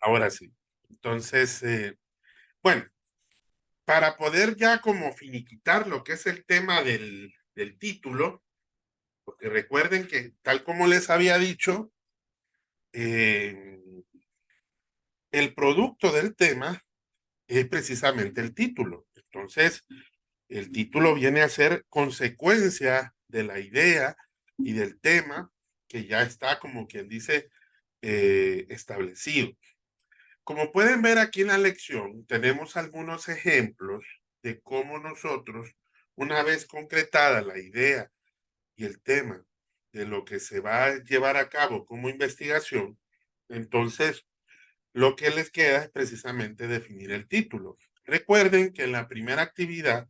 Ahora sí. Entonces, bueno, para poder ya como finiquitar lo que es el tema del título, porque recuerden que tal como les había dicho, eh, el producto del tema es precisamente el título. Entonces, el título viene a ser consecuencia de la idea y del tema que ya está, como quien dice, establecido. Como pueden ver aquí en la lección, tenemos algunos ejemplos de cómo nosotros, una vez concretada la idea y el tema de lo que se va a llevar a cabo como investigación, entonces lo que les queda es precisamente definir el título. Recuerden que en la primera actividad,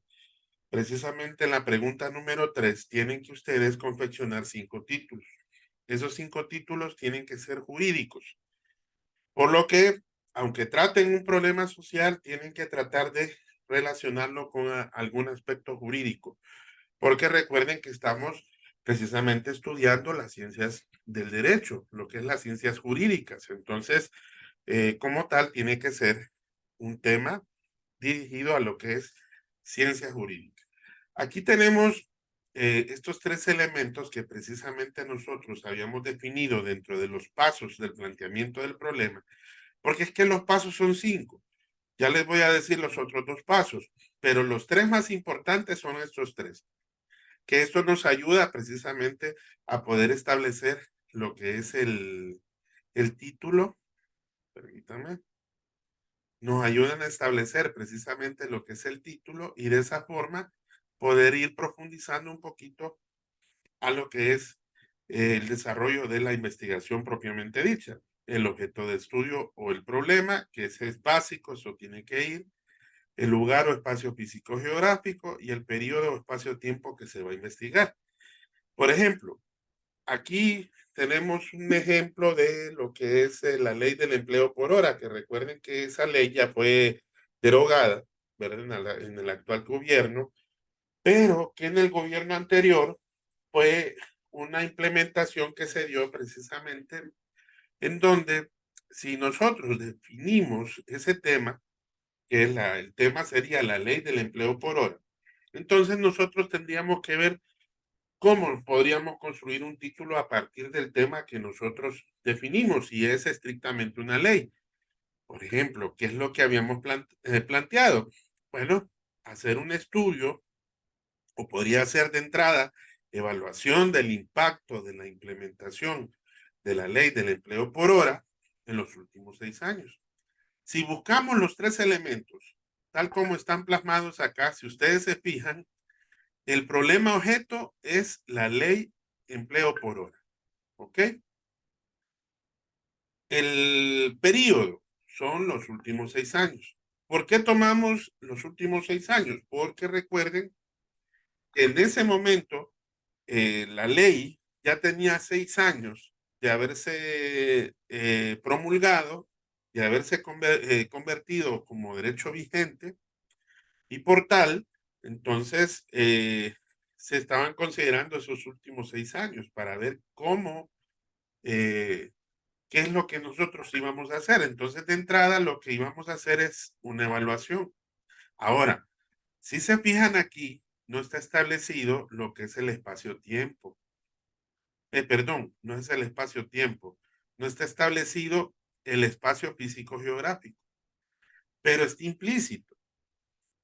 precisamente en la pregunta número 3, tienen que ustedes confeccionar 5 títulos. Esos 5 títulos tienen que ser jurídicos. Por lo que, aunque traten un problema social, tienen que tratar de relacionarlo con algún aspecto jurídico. Porque recuerden que estamos precisamente estudiando las ciencias del derecho, lo que es las ciencias jurídicas. Entonces, como tal, tiene que ser un tema dirigido a lo que es ciencia jurídica. Aquí tenemos estos 3 elementos que precisamente nosotros habíamos definido dentro de los pasos del planteamiento del problema, porque es que los pasos son 5. Ya les voy a decir los otros 2 pasos, pero los 3 más importantes son estos 3, que esto nos ayuda precisamente a poder establecer lo que es el título, permítame, nos ayudan a establecer precisamente lo que es el título y de esa forma poder ir profundizando un poquito a lo que es el desarrollo de la investigación propiamente dicha, el objeto de estudio o el problema, que ese es básico, eso tiene que ir, el lugar o espacio físico geográfico y el periodo o espacio-tiempo que se va a investigar. Por ejemplo, aquí tenemos un ejemplo de lo que es la ley del empleo por hora, que recuerden que esa ley ya fue derogada, ¿verdad? En el actual gobierno, pero que en el gobierno anterior fue una implementación que se dio precisamente en donde si nosotros definimos ese tema, que es el tema sería la ley del empleo por hora, entonces nosotros tendríamos que ver cómo podríamos construir un título a partir del tema que nosotros definimos, si es estrictamente una ley. Por ejemplo, ¿qué es lo que habíamos planteado? Bueno, hacer un estudio, o podría ser de entrada, evaluación del impacto de la implementación de la ley del empleo por hora en los últimos 6 años. Si buscamos los 3 elementos, tal como están plasmados acá, si ustedes se fijan, el problema objeto es la ley empleo por hora, ¿ok? El periodo son los últimos 6 años. ¿Por qué tomamos los últimos 6 años? Porque recuerden que en ese momento la ley ya tenía 6 años de haberse promulgado, de haberse convertido como derecho vigente y por tal, entonces se estaban considerando esos últimos 6 años para ver cómo, qué es lo que nosotros íbamos a hacer. Entonces, de entrada, lo que íbamos a hacer es una evaluación. Ahora, si se fijan aquí, no está establecido lo que es el espacio-tiempo. Perdón, no es el espacio-tiempo. No está establecido el espacio físico-geográfico, pero está implícito.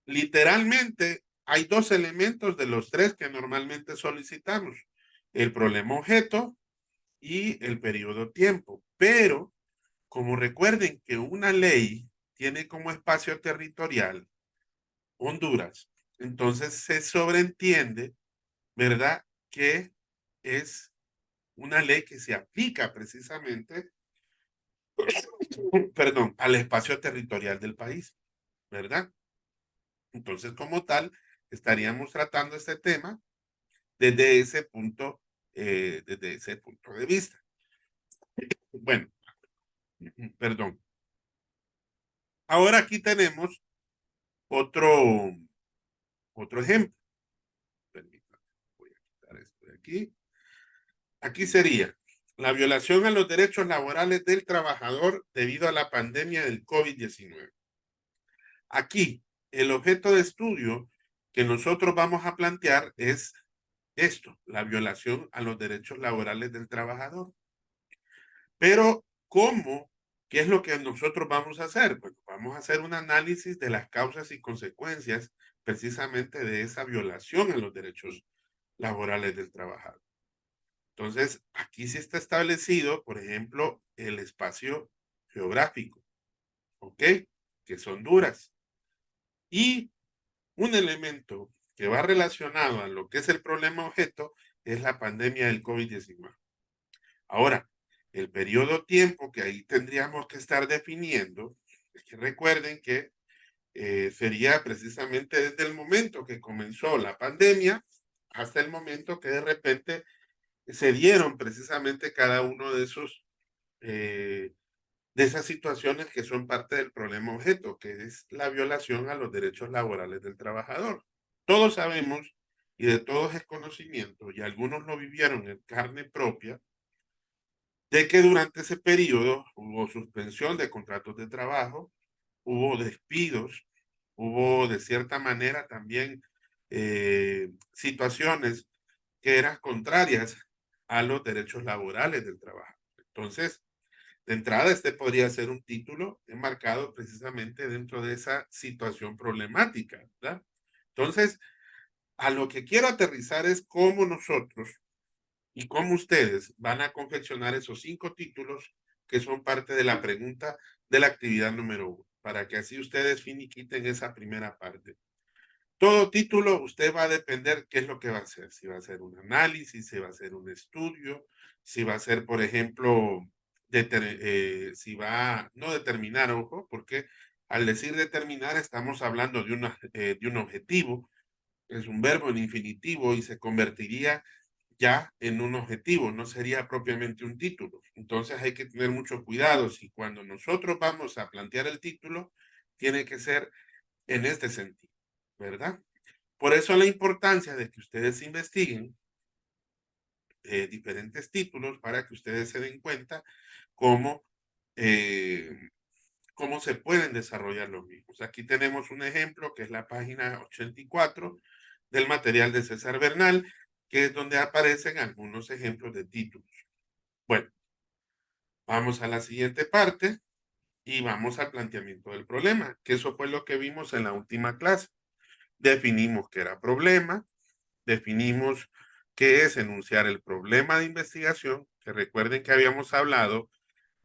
Literalmente, hay 2 elementos de los 3 que normalmente solicitamos. El problema objeto y el periodo tiempo. Pero, como recuerden que una ley tiene como espacio territorial Honduras, entonces se sobreentiende, ¿verdad? Que es una ley que se aplica precisamente, perdón, al espacio territorial del país, ¿verdad? Entonces, como tal, estaríamos tratando este tema desde ese punto de vista. Bueno, perdón. Ahora aquí tenemos otro, otro ejemplo. Permítanme, voy a quitar esto de aquí. Aquí sería la violación a los derechos laborales del trabajador debido a la pandemia del COVID-19. Aquí, el objeto de estudio que nosotros vamos a plantear es esto, la violación a los derechos laborales del trabajador. Pero, ¿cómo? ¿Qué es lo que nosotros vamos a hacer? Pues vamos a hacer un análisis de las causas y consecuencias precisamente de esa violación a los derechos laborales del trabajador. Entonces, aquí sí está establecido, por ejemplo, el espacio geográfico, ¿ok? Que es Honduras. Y un elemento que va relacionado a lo que es el problema objeto es la pandemia del COVID-19. Ahora, el periodo tiempo que ahí tendríamos que estar definiendo, es que recuerden que sería precisamente desde el momento que comenzó la pandemia hasta el momento que de repente se dieron precisamente cada uno de esos de esas situaciones que son parte del problema objeto, que es la violación a los derechos laborales del trabajador. Todos sabemos y de todos es conocimiento, y algunos lo vivieron en carne propia, de que durante ese periodo hubo suspensión de contratos de trabajo, hubo despidos, hubo de cierta manera también situaciones que eran contrarias a los derechos laborales del trabajo. Entonces, de entrada, este podría ser un título enmarcado precisamente dentro de esa situación problemática, ¿verdad? Entonces, a lo que quiero aterrizar es cómo nosotros y cómo ustedes van a confeccionar esos 5 títulos que son parte de la pregunta de la actividad número 1, para que así ustedes finiquiten esa primera parte. Todo título, usted va a depender qué es lo que va a hacer. Si va a hacer un análisis, si va a hacer un estudio, si va a ser, por ejemplo, si va a no determinar, ojo, porque al decir determinar estamos hablando de un objetivo, es un verbo en infinitivo y se convertiría ya en un objetivo, no sería propiamente un título. Entonces hay que tener mucho cuidado si cuando nosotros vamos a plantear el título, tiene que ser en este sentido, ¿verdad? Por eso la importancia de que ustedes investiguen diferentes títulos para que ustedes se den cuenta cómo, eh, cómo se pueden desarrollar los mismos. Aquí tenemos un ejemplo que es la página 84 del material de César Bernal, que es donde aparecen algunos ejemplos de títulos. Bueno, vamos a la siguiente parte y vamos al planteamiento del problema, que eso fue lo que vimos en la última clase. Definimos qué era problema, definimos qué es enunciar el problema de investigación, que recuerden que habíamos hablado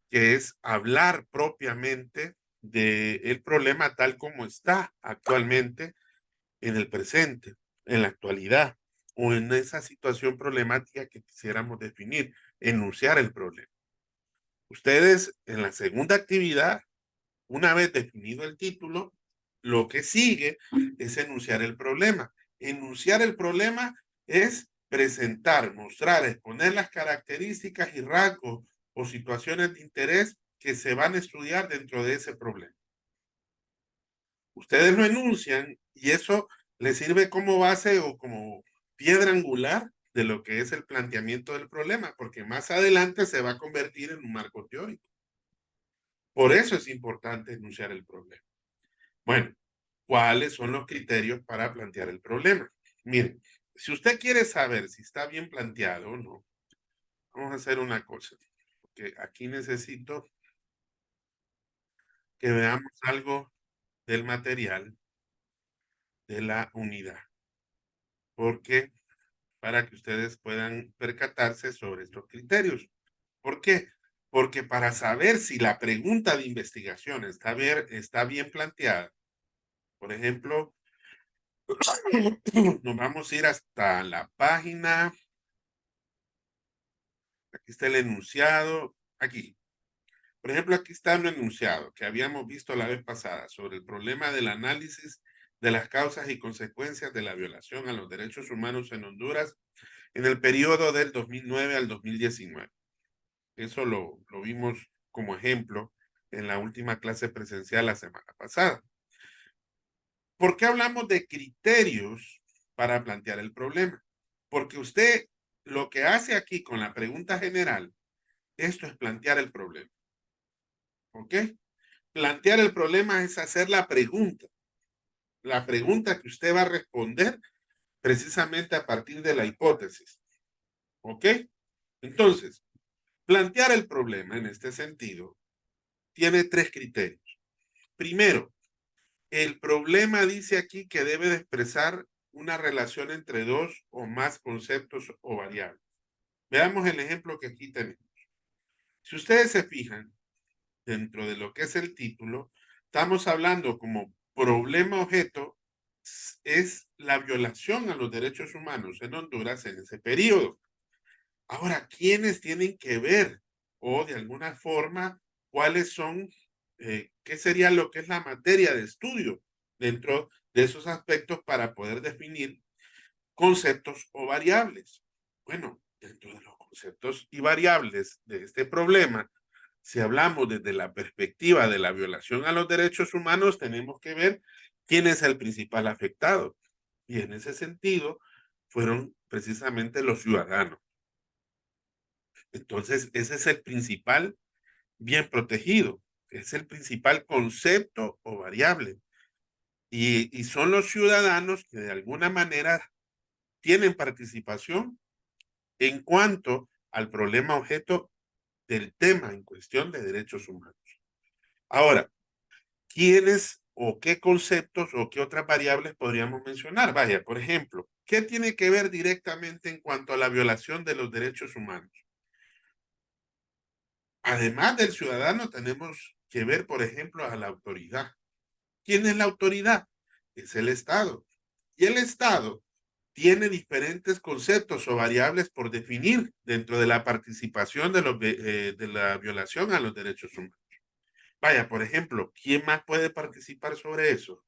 que es hablar propiamente del problema tal como está actualmente en el presente, en la actualidad, o en esa situación problemática que quisiéramos definir, enunciar el problema. Ustedes en la segunda actividad, una vez definido el título, lo que sigue es enunciar el problema. Enunciar el problema es presentar, mostrar, exponer las características y rasgos o situaciones de interés que se van a estudiar dentro de ese problema. Ustedes lo enuncian y eso les sirve como base o como piedra angular de lo que es el planteamiento del problema, porque más adelante se va a convertir en un marco teórico. Por eso es importante enunciar el problema. Bueno, ¿cuáles son los criterios para plantear el problema? Miren, si usted quiere saber si está bien planteado o no, vamos a hacer una cosa, porque aquí necesito que veamos algo del material de la unidad, porque para que ustedes puedan percatarse sobre estos criterios. ¿Por qué? Porque para saber si la pregunta de investigación está bien planteada, por ejemplo, nos vamos a ir hasta la página. Aquí está el enunciado. Aquí. Por ejemplo, aquí está un enunciado que habíamos visto la vez pasada sobre el problema del análisis de las causas y consecuencias de la violación a los derechos humanos en Honduras en el periodo del 2009 al 2019. Eso lo vimos como ejemplo en la última clase presencial la semana pasada. ¿Por qué hablamos de criterios para plantear el problema? Porque usted lo que hace aquí con la pregunta general Esto es plantear el problema. ¿Ok? Plantear el problema es hacer la pregunta. La pregunta que usted va a responder precisamente a partir de la hipótesis. ¿Ok? Entonces, plantear el problema en este sentido tiene tres criterios. Primero, el problema dice aquí que debe de expresar una relación entre dos o más conceptos o variables. Veamos el ejemplo que aquí tenemos. Si ustedes se fijan, dentro de lo que es el título, estamos hablando como problema objeto es la violación a los derechos humanos en Honduras en ese periodo. Ahora, ¿quiénes tienen que ver o de alguna forma cuáles son, qué sería lo que es la materia de estudio dentro de esos aspectos para poder definir conceptos o variables? Bueno, dentro de los conceptos y variables de este problema, si hablamos desde la perspectiva de la violación a los derechos humanos, tenemos que ver quién es el principal afectado. Y en ese sentido, fueron precisamente los ciudadanos. Entonces, ese es el principal bien protegido, es el principal concepto o variable. Y son los ciudadanos que de alguna manera tienen participación en cuanto al problema objeto del tema en cuestión de derechos humanos. Ahora, ¿quiénes o qué conceptos o qué otras variables podríamos mencionar? Vaya, por ejemplo, ¿qué tiene que ver directamente en cuanto a la violación de los derechos humanos? Además del ciudadano, tenemos que ver, por ejemplo, a la autoridad. ¿Quién es la autoridad? Es el Estado. Y el Estado tiene diferentes conceptos o variables por definir dentro de la participación de la violación a los derechos humanos. Vaya, por ejemplo, ¿quién más puede participar sobre eso?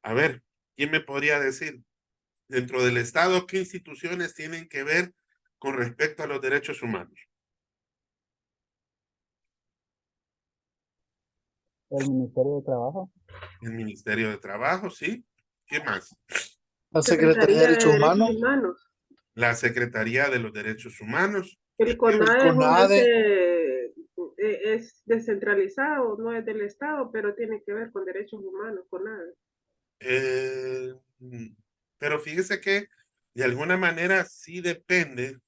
A ver, ¿quién me podría decir? Dentro del Estado, ¿qué instituciones tienen que ver con respecto a los derechos humanos? El Ministerio de Trabajo. El Ministerio de Trabajo, ¿sí? ¿Qué más? La Secretaría de Secretaría de Derechos Derechos Humanos, Humanos. La Secretaría de los Derechos Humanos. El el CONADE es un CONADE, es descentralizado, no es del Estado, pero tiene que ver con derechos humanos, CONADE. Eh, pero fíjese que de alguna manera sí depende,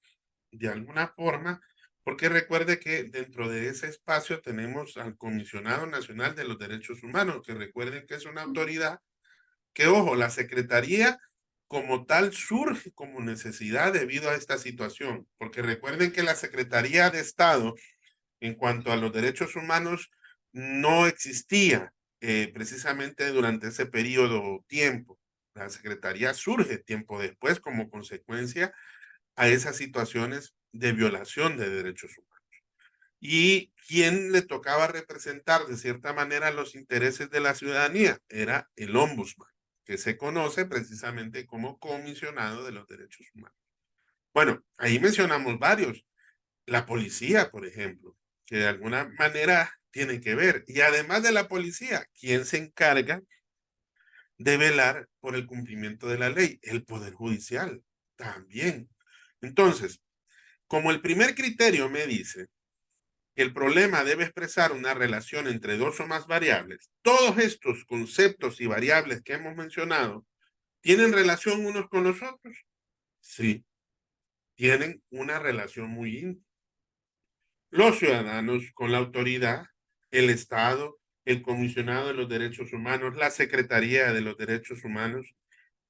de alguna forma, porque recuerde que dentro de ese espacio tenemos al Comisionado Nacional de los Derechos Humanos, que recuerden que es una autoridad que, ojo, la Secretaría como tal surge como necesidad debido a esta situación, porque recuerden que la Secretaría de Estado en cuanto a los derechos humanos no existía precisamente durante ese periodo tiempo. La Secretaría surge tiempo después como consecuencia a esas situaciones de violación de derechos humanos. ¿Y quién le tocaba representar de cierta manera los intereses de la ciudadanía? Era el ombudsman, que se conoce precisamente como comisionado de los derechos humanos. Bueno, ahí mencionamos varios. La policía, por ejemplo, que de alguna manera tienen que ver. Y además de la policía, ¿quién se encarga de velar por el cumplimiento de la ley? El Poder Judicial también. Entonces, como el primer criterio me dice que el problema debe expresar una relación entre dos o más variables, todos estos conceptos y variables que hemos mencionado, ¿tienen relación unos con los otros? Sí, tienen una relación muy íntima. Los ciudadanos con la autoridad, el Estado, el Comisionado de los Derechos Humanos, la Secretaría de los Derechos Humanos,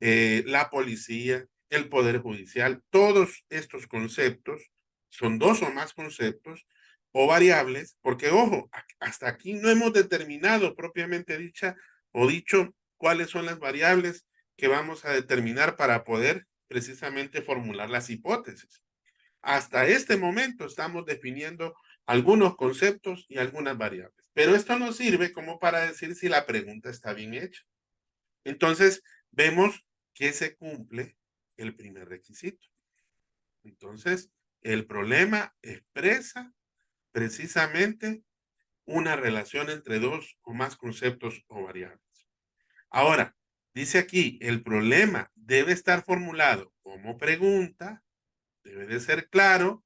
la policía, el Poder Judicial, todos estos conceptos son dos o más conceptos o variables, porque ojo, hasta aquí no hemos determinado propiamente dicha o dicho cuáles son las variables que vamos a determinar para poder precisamente formular las hipótesis. Hasta este momento estamos definiendo algunos conceptos y algunas variables, pero esto nos sirve como para decir si la pregunta está bien hecha. Entonces, vemos que se cumple el primer requisito. Entonces, el problema expresa precisamente una relación entre dos o más conceptos o variables. Ahora, dice aquí, el problema debe estar formulado como pregunta, debe de ser claro,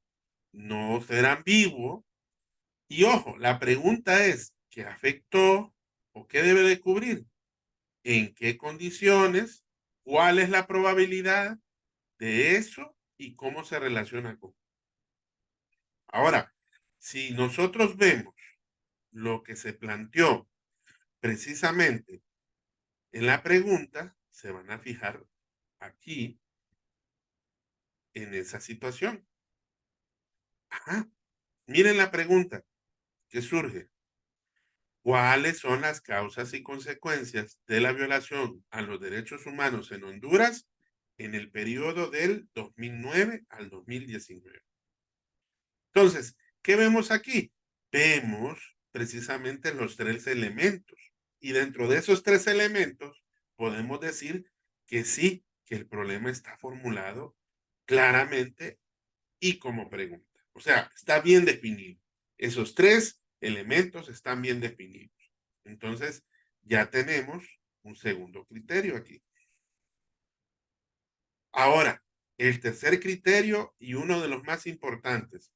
no ser ambiguo. Y ojo, la pregunta es, ¿qué afectó o qué debe de cubrir? ¿En qué condiciones? ¿Cuál es la probabilidad de eso? ¿Y cómo se relaciona con? Ahora, si nosotros vemos lo que se planteó precisamente en la pregunta, se van a fijar aquí en esa situación. Ajá. Miren la pregunta que surge. ¿Cuáles son las causas y consecuencias de la violación a los derechos humanos en Honduras en el periodo del 2009 al 2019? Entonces, ¿qué vemos aquí? Vemos precisamente los tres elementos. Y dentro de esos tres elementos, podemos decir que sí, que el problema está formulado claramente y como pregunta. O sea, está bien definido. Esos tres elementos están bien definidos. Entonces, ya tenemos un segundo criterio aquí. Ahora, el tercer criterio y uno de los más importantes.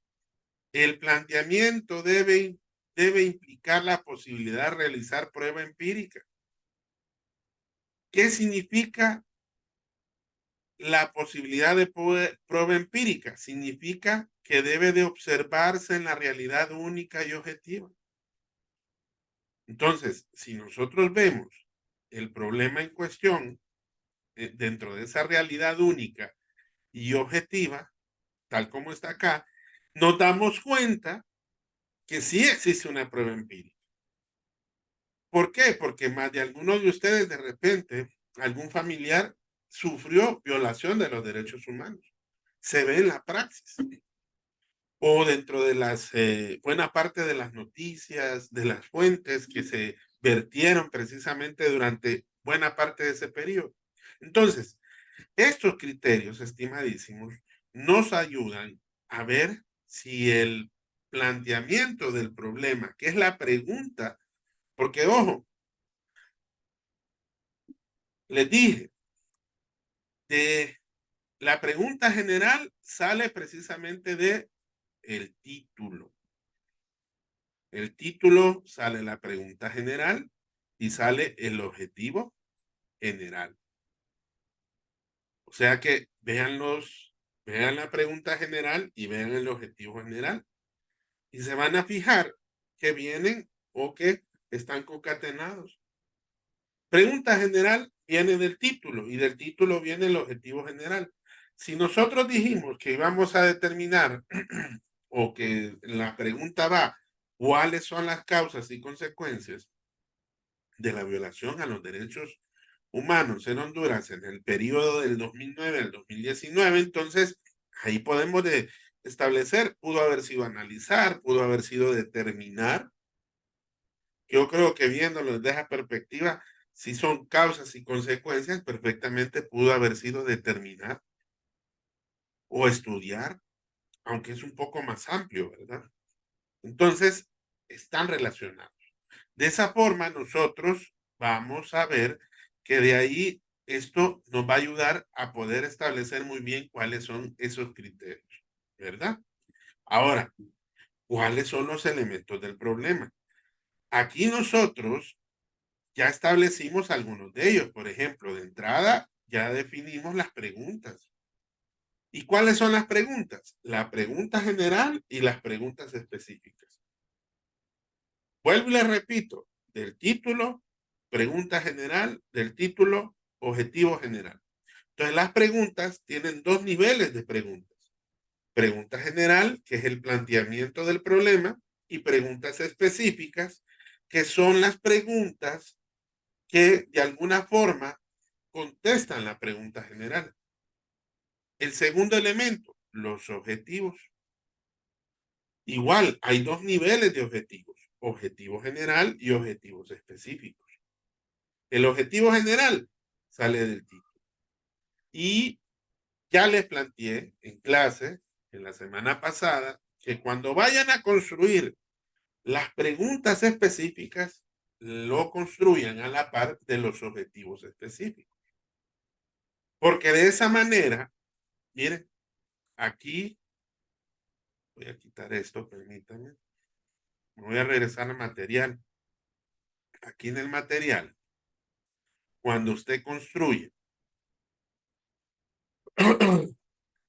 El planteamiento debe implicar la posibilidad de realizar prueba empírica. ¿Qué significa la posibilidad de prueba empírica? Significa que debe de observarse en la realidad única y objetiva. Entonces, si nosotros vemos el problema en cuestión dentro de esa realidad única y objetiva, tal como está acá, nos damos cuenta que sí existe una prueba empírica. ¿Por qué? Porque más de alguno de ustedes de repente, algún familiar sufrió violación de los derechos humanos. Se ve en la praxis o dentro de las buena parte de las noticias, de las fuentes que se vertieron precisamente durante buena parte de ese periodo. Entonces, estos criterios, estimadísimos, nos ayudan a ver si el planteamiento del problema, que es la pregunta, porque ojo, les dije, de la pregunta general sale precisamente de el título. El título sale la pregunta general y sale el objetivo general. O sea que vean la pregunta general y vean el objetivo general. Y se van a fijar que vienen o que están concatenados. Pregunta general viene del título y del título viene el objetivo general. Si nosotros dijimos que íbamos a determinar o que la pregunta va, ¿cuáles son las causas y consecuencias de la violación a los derechos humanos en Honduras en el periodo del 2009 al 2019? Entonces, ahí podemos establecer, pudo haber sido analizar, pudo haber sido determinar. Yo creo que viéndolo desde esa perspectiva, si son causas y consecuencias, perfectamente pudo haber sido determinar o estudiar, aunque es un poco más amplio, ¿verdad? Entonces, están relacionados. De esa forma, nosotros vamos a ver que de ahí esto nos va a ayudar a poder establecer muy bien cuáles son esos criterios, ¿verdad? Ahora, ¿cuáles son los elementos del problema? Aquí nosotros ya establecimos algunos de ellos. Por ejemplo, de entrada, ya definimos las preguntas. ¿Y cuáles son las preguntas? La pregunta general y las preguntas específicas. Vuelvo y les repito, del título, pregunta general, del título, objetivo general. Entonces, las preguntas tienen dos niveles de preguntas. Pregunta general, que es el planteamiento del problema, y preguntas específicas, que son las preguntas que de alguna forma contestan la pregunta general. El segundo elemento, los objetivos. Igual, hay dos niveles de objetivos, objetivo general y objetivos específicos. El objetivo general sale del título. Y ya les planteé en clase, en la semana pasada, que cuando vayan a construir las preguntas específicas, lo construyan a la par de los objetivos específicos. Porque de esa manera, miren, aquí Voy a quitar esto, permítanme. Me voy a regresar al material. Aquí en el material, cuando usted construye,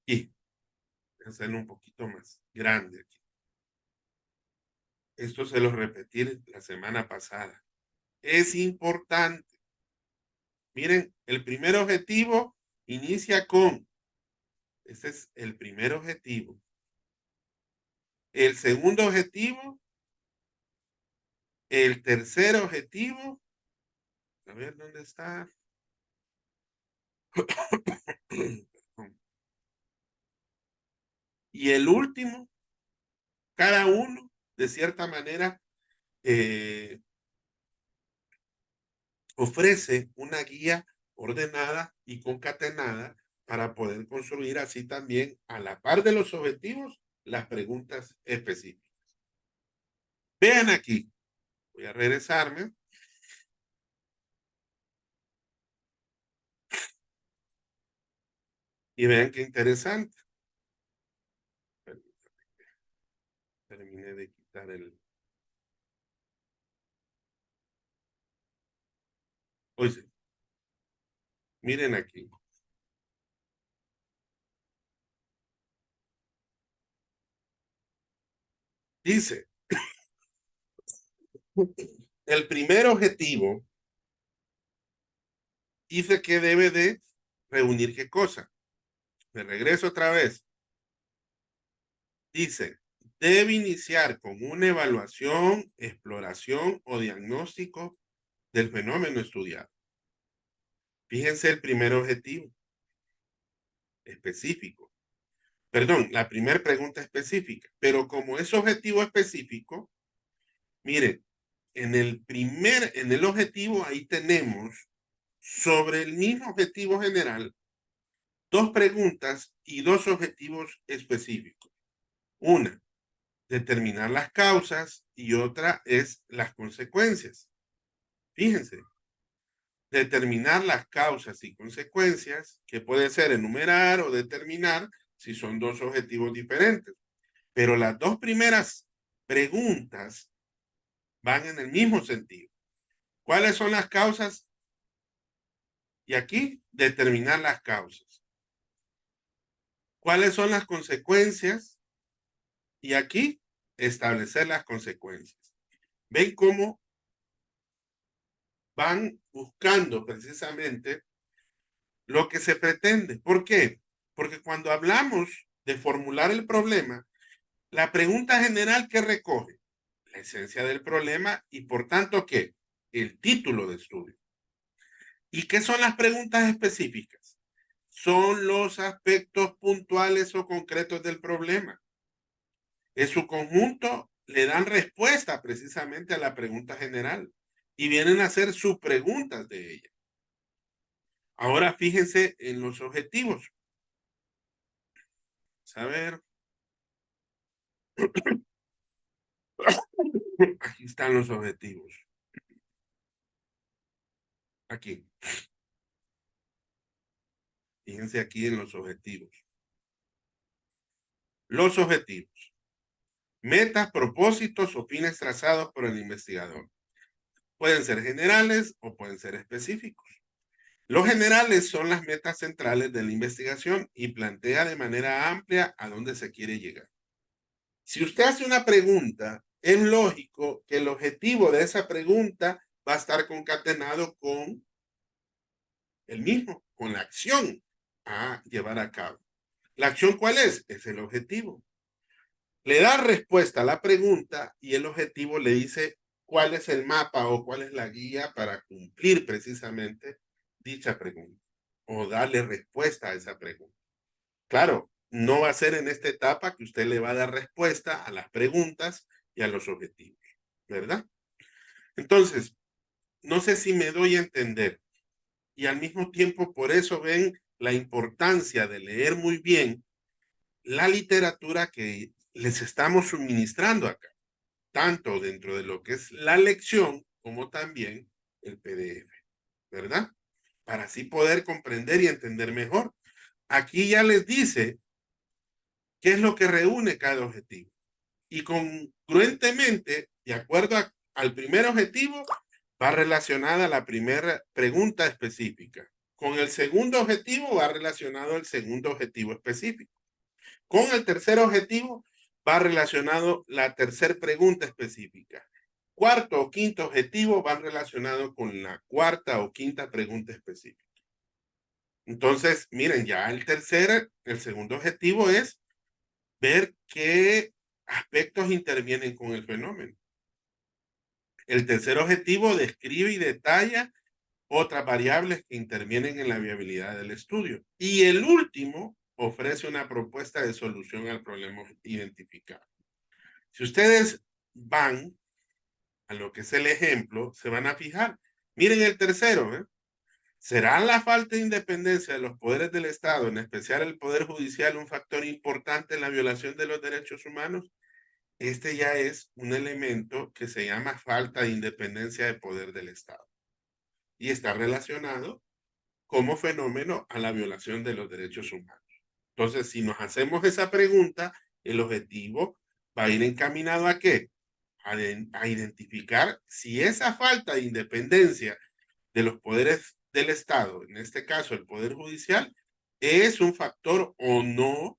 y hacerlo un poquito más grande aquí. Esto se lo repetí la semana pasada. Es importante. Miren, el primer objetivo inicia con, ese es el primer objetivo. El segundo objetivo, el tercer objetivo, a ver dónde está. Y el último, cada uno, de cierta manera, ofrece una guía ordenada y concatenada para poder construir así también, a la par de los objetivos, las preguntas específicas. Vean aquí, voy a regresarme. Y vean qué interesante. Terminé de quitar el... Oye, miren aquí. Dice, el primer objetivo dice que debe de reunir qué cosa. Me regreso otra vez. Dice, debe iniciar con una evaluación, exploración o diagnóstico del fenómeno estudiado. Fíjense el primer objetivo específico. Perdón, la primera pregunta específica. Pero como es objetivo específico, miren, en el objetivo ahí tenemos sobre el mismo objetivo general dos preguntas y dos objetivos específicos. Una, determinar las causas y otra es las consecuencias. Fíjense, determinar las causas y consecuencias, que puede ser enumerar o determinar si son dos objetivos diferentes. Pero las dos primeras preguntas van en el mismo sentido. ¿Cuáles son las causas? Y aquí, determinar las causas. ¿Cuáles son las consecuencias? Y aquí, establecer las consecuencias. ¿Ven cómo van buscando precisamente lo que se pretende? ¿Por qué? Porque cuando hablamos de formular el problema, la pregunta general que recoge la esencia del problema y por tanto, ¿qué? El título de estudio. ¿Y qué son las preguntas específicas? Son los aspectos puntuales o concretos del problema. En su conjunto le dan respuesta precisamente a la pregunta general y vienen a hacer sus preguntas de ella. Ahora fíjense en los objetivos. A ver. Aquí están los objetivos. Aquí. Fíjense aquí en los objetivos. Los objetivos. Metas, propósitos o fines trazados por el investigador. Pueden ser generales o pueden ser específicos. Los generales son las metas centrales de la investigación y plantea de manera amplia a dónde se quiere llegar. Si usted hace una pregunta, es lógico que el objetivo de esa pregunta va a estar concatenado con el mismo, con la acción a llevar a cabo. ¿La acción cuál es? Es el objetivo. Le da respuesta a la pregunta y el objetivo le dice cuál es el mapa o cuál es la guía para cumplir precisamente dicha pregunta o darle respuesta a esa pregunta. Claro, no va a ser en esta etapa que usted le va a dar respuesta a las preguntas y a los objetivos, ¿verdad? Entonces, no sé si me doy a entender y al mismo tiempo por eso ven la importancia de leer muy bien la literatura que les estamos suministrando acá, tanto dentro de lo que es la lección como también el PDF, ¿verdad? Para así poder comprender y entender mejor. Aquí ya les dice ¿qué es lo que reúne cada objetivo? Y congruentemente, de acuerdo al primer objetivo, va relacionada a la primera pregunta específica. Con el segundo objetivo va relacionado al segundo objetivo específico. Con el tercer objetivo va relacionado la tercera pregunta específica. Cuarto o quinto objetivo van relacionados con la cuarta o quinta pregunta específica. Entonces, miren, ya el segundo objetivo es ver qué aspectos intervienen con el fenómeno. El tercer objetivo describe y detalla otras variables que intervienen en la viabilidad del estudio. Y el último ofrece una propuesta de solución al problema identificado. Si ustedes van a lo que es el ejemplo, se van a fijar. Miren el tercero, ¿eh? ¿Será la falta de independencia de los poderes del Estado, en especial el Poder Judicial, un factor importante en la violación de los derechos humanos? Este ya es un elemento que se llama falta de independencia de poder del Estado y está relacionado como fenómeno a la violación de los derechos humanos. Entonces, si nos hacemos esa pregunta, el objetivo va a ir encaminado ¿a qué? A identificar si esa falta de independencia de los poderes del Estado, en este caso el Poder Judicial, es un factor o no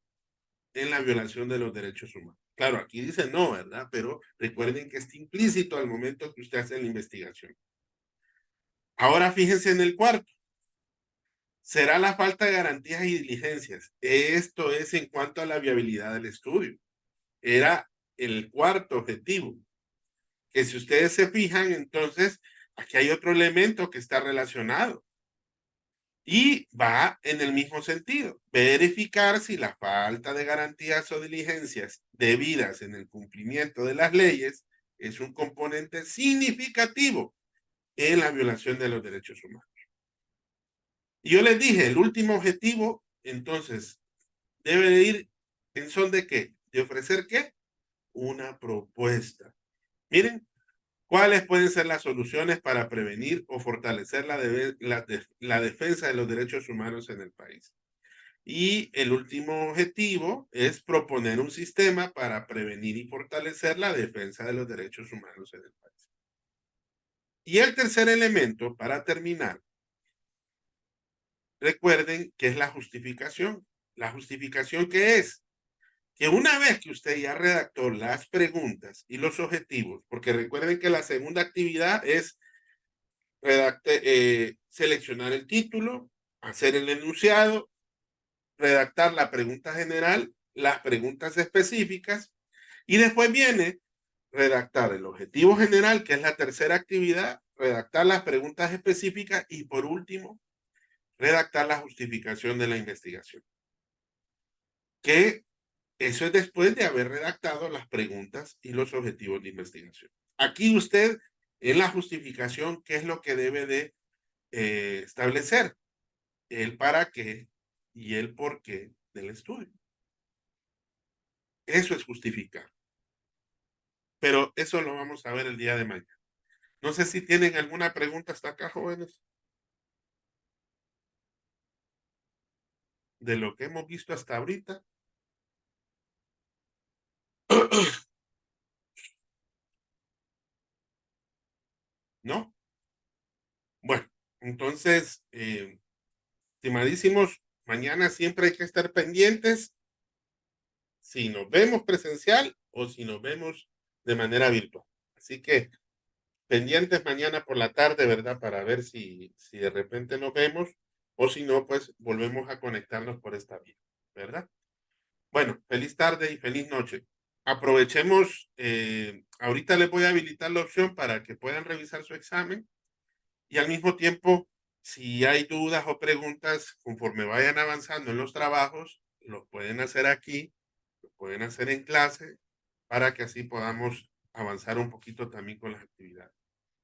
en la violación de los derechos humanos. Claro, aquí dice no, ¿verdad? Pero recuerden que está implícito al momento que usted hace la investigación. Ahora fíjense en el cuarto. Será la falta de garantías y diligencias. Esto es en cuanto a la viabilidad del estudio. Era el cuarto objetivo. Que si ustedes se fijan, entonces, aquí hay otro elemento que está relacionado. Y va en el mismo sentido. Verificar si la falta de garantías o diligencias debidas en el cumplimiento de las leyes es un componente significativo en la violación de los derechos humanos. Y yo les dije, el último objetivo, entonces, debe de ir en son de qué? De ofrecer qué? Una propuesta. Miren, ¿cuáles pueden ser las soluciones para prevenir o fortalecer la defensa de los derechos humanos en el país? Y el último objetivo es proponer un sistema para prevenir y fortalecer la defensa de los derechos humanos en el país. Y el tercer elemento, para terminar, recuerden que es la justificación. La justificación que es que una vez que usted ya redactó las preguntas y los objetivos, porque recuerden que la segunda actividad es seleccionar el título, hacer el enunciado, redactar la pregunta general, las preguntas específicas, y después viene redactar el objetivo general, que es la tercera actividad, redactar las preguntas específicas y por último, redactar la justificación de la investigación. Que eso es después de haber redactado las preguntas y los objetivos de investigación. Aquí usted, en la justificación, ¿qué es lo que debe de establecer? El para qué y el por qué del estudio. Eso es justificar. Pero eso lo vamos a ver el día de mañana. No sé si tienen alguna pregunta hasta acá, jóvenes. De lo que hemos visto hasta ahorita. ¿No? Bueno, entonces, estimadísimos, mañana siempre hay que estar pendientes si nos vemos presencial o si nos vemos de manera virtual. Así que pendientes mañana por la tarde, ¿verdad? Para ver si de repente nos vemos o si no, pues volvemos a conectarnos por esta vía, ¿verdad? Bueno, feliz tarde y feliz noche. Aprovechemos, ahorita les voy a habilitar la opción para que puedan revisar su examen y al mismo tiempo, si hay dudas o preguntas conforme vayan avanzando en los trabajos, los pueden hacer aquí, lo pueden hacer en clase para que así podamos avanzar un poquito también con las actividades.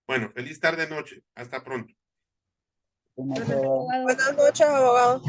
Bueno, feliz tarde, noche. Hasta pronto. Buenas noches, abogado. Buenas noches, abogado.